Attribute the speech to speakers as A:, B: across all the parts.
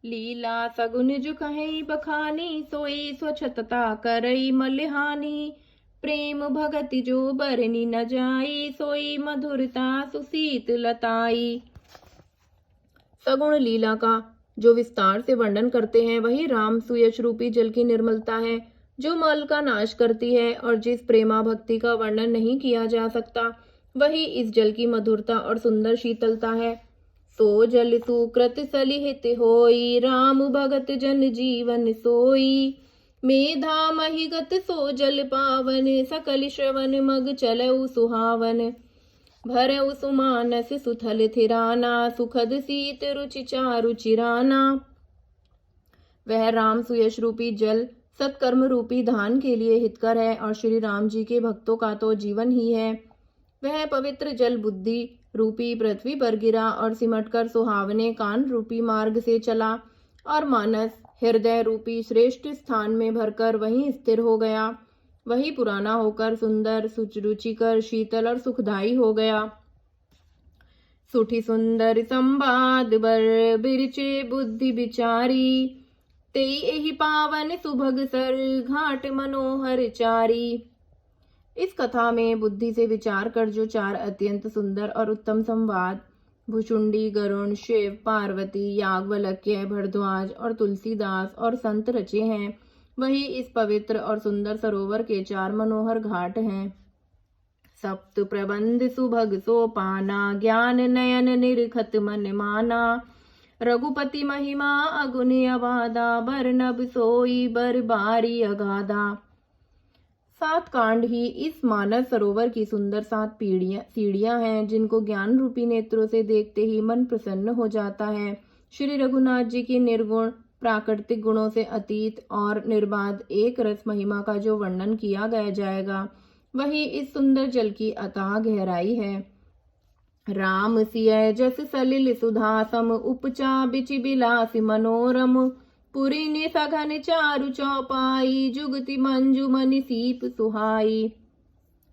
A: लीला सगुन जो कहीं बखानी, सोई स्वच्छता करई मलिहानी। प्रेम भगति जो बरनी न जाई, सोई मधुरता सुसीत लताई। सगुण लीला का जो विस्तार से वर्णन करते हैं वही राम सुयश रूपी जल की निर्मलता है, जो मल का नाश करती है। और जिस प्रेमा भक्ति का वर्णन नहीं किया जा सकता वही इस जल की मधुरता और सुंदर शीतलता है। सो जल सुकृत सलिहित होई, राम भगत जन जीवन सोई। मेधा महिगत सो जल पावन, सकल श्रवण मग चलऊ सुहावन। भरऊ सुमानस सुथल थिराना, सुखद सीत रुचि चारु चिराना। वह राम सुयश रूपी जल सत्कर्म रूपी धान के लिए हितकर है और श्री राम जी के भक्तों का तो जीवन ही है। वह पवित्र जल बुद्धि रूपी पृथ्वी पर गिरा और सिमटकर सुहावने कान रूपी मार्ग से चला और मानस हृदय रूपी श्रेष्ठ स्थान में भरकर वहीं स्थिर हो गया। वही पुराना होकर सुंदर सुरुचिकर शीतल और सुखदायी हो गया। सुठी सुंदर संवाद बर बिरचे बुद्धि विचारी, तेई एहि पावन सुभग सर घाट मनोहर चारी। इस कथा में बुद्धि से विचार कर जो चार अत्यंत सुंदर और उत्तम संवाद भुषुंडी, गरुण, शिव, पार्वती, याज्ञवल्क्य, भरद्वाज और तुलसीदास और संत रचे हैं वही इस पवित्र और सुंदर सरोवर के चार मनोहर घाट हैं। सप्त प्रबंध सुभग सोपाना, ज्ञान नयन निरखत मन माना। रघुपति महिमा अगुन अवादा, बरनब सोई बर बारी अगाधा। 7 कांड ही इस मानस सरोवर की सुंदर 7 सीढ़ियां हैं जिनको ज्ञान रूपी नेत्रों से देखते ही मन प्रसन्न हो जाता है। श्री रघुनाथ जी की निर्गुण प्राकृतिक गुणों से अतीत और निर्बाध एक रस महिमा का जो वर्णन किया गया जाएगा वही इस सुंदर जल की अथाह गहराई है। राम सिय जस सलिल सुधा सम, उपचा बिचि बिलास मनोरम। पुरी ने सघन चारु चौपाई, जुगति मंजु मनि सीप सुहाई।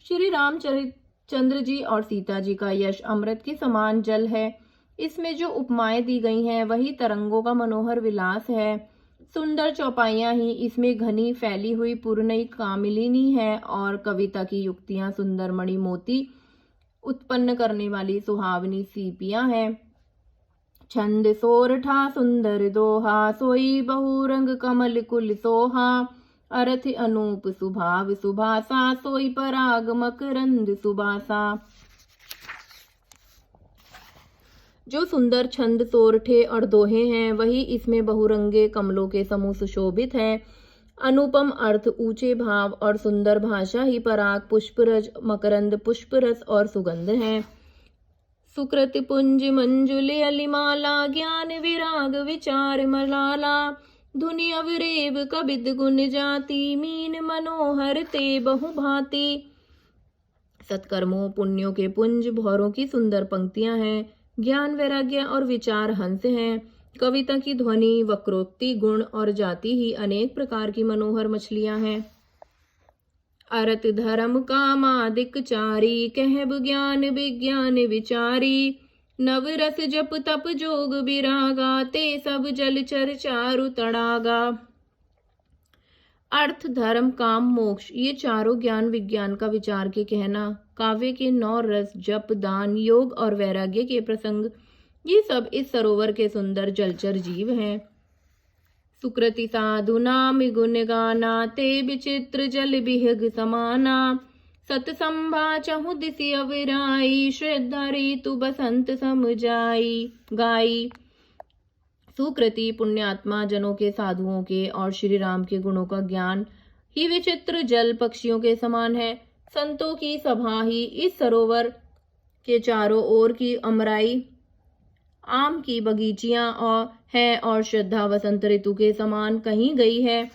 A: श्री रामचंद्र जी और सीता जी का यश अमृत के समान जल है। इसमें जो उपमाएं दी गई हैं वही तरंगों का मनोहर विलास है। सुंदर चौपाइयां ही इसमें घनी फैली हुई पूर्णई कामिलिनी है और कविता की युक्तियां सुंदर मणि मोती उत्पन्न करने वाली सुहावनी सीपियां हैं। छंद सोरठा सुंदर दोहा, सोई बहुरंग कमल कुल सोहा। अर्थ अनूप सुभाव सुभासा, सोई पराग मकरंद सुबासा। जो सुंदर छंद सोरठे और दोहे हैं वही इसमें बहुरंगे कमलों के समूह सुशोभित हैं। अनुपम अर्थ, ऊंचे भाव और सुंदर भाषा ही पराग पुष्परज, मकरंद पुष्परस और सुगंध हैं। सुकृत पुंज मंजुले अलिमाला, ज्ञान विराग विचार मलाला। धुनि अवरेव कबिद गुण जाति, मीन मनोहर ते बहु भांति। सत्कर्मों पुण्यों के पुंज भौरों की सुंदर पंक्तियां हैं। ज्ञान वैराग्य और विचार हंस हैं। कविता की ध्वनि, वक्रोक्ति, गुण और जाति ही अनेक प्रकार की मनोहर मछलियां हैं। अरत धर्म कामादिक चारी, कहब ज्ञान विज्ञान विचारी। नव रस जप तप जोग विरागा, ते सब जलचर चारु तड़ागा। अर्थ, धर्म, काम, मोक्ष ये चारों ज्ञान विज्ञान का विचार के कहना, काव्य के 9 रस, जप, दान, योग और वैराग्य के प्रसंग, ये सब इस सरोवर के सुंदर जलचर जीव हैं। सुकृति साधु नाम गुण गाना, ते विचित्र जल बिहग समाना। सतसंभा चहु दिसि अविराई, श्रद्धा ऋतु बसंत समझाई गाई। सुकृति पुण्यात्मा जनों के, साधुओं के और श्री राम के गुणों का ज्ञान ही विचित्र जल पक्षियों के समान है। संतों की सभा ही इस सरोवर के चारों ओर की अमराई आम की बगीचियां और श्रद्धा वसंत ऋतु के समान कहीं गई है।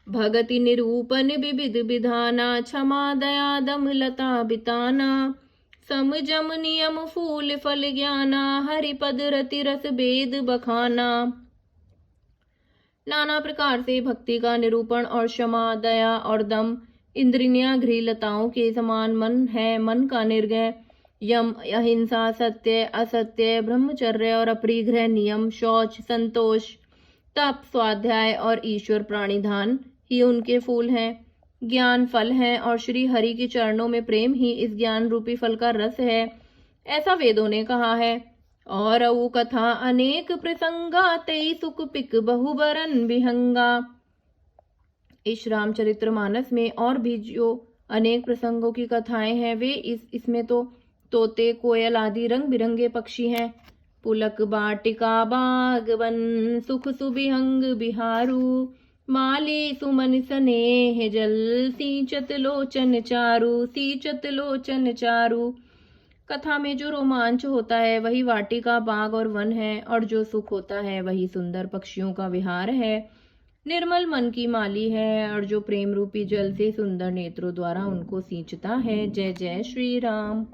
A: भगति निरूपण विविध विधाना, क्षमा दया दम लता बिताना। समजम नियम फूल फल ज्ञाना, हरिपद रति रस वेद बखाना। नाना प्रकार से भक्ति का निरूपण और क्षमा, दया और दम इंद्रियां घृलताओं के समान मन है। मन का निर्णय, यम, अहिंसा, सत्य, असत्य, ब्रह्मचर्य और अपरिग्रह नियम, शौच, संतोष, तप, स्वाध्याय और ईश्वर प्राणिधान ही उनके फूल हैं। ज्ञान फल है और श्री हरि के चरणों में प्रेम ही इस ज्ञान रूपी फल का रस है, ऐसा वेदों ने कहा है। और अऊ कथा अनेक प्रसंगा, तेई सुख पिक बहुबरन विहंगा। इस रामचरितमानस में और भी जो अनेक प्रसंगों की कथाएं हैं वे इसमें तो तोते, कोयल आदि रंग बिरंगे पक्षी हैं। पुलक बाटिका बागवन, सुख सुबिहंग बिहारू। माली सुमन स्नेह जल, सींचत लोचन चारू, सींचत लोचन चारू। कथा में जो रोमांच होता है वही वाटिका, बाग और वन है, और जो सुख होता है वही सुंदर पक्षियों का विहार है। निर्मल मन की माली है और जो प्रेम रूपी जल से सुंदर नेत्रों द्वारा उनको सींचता है। जय जय श्री राम।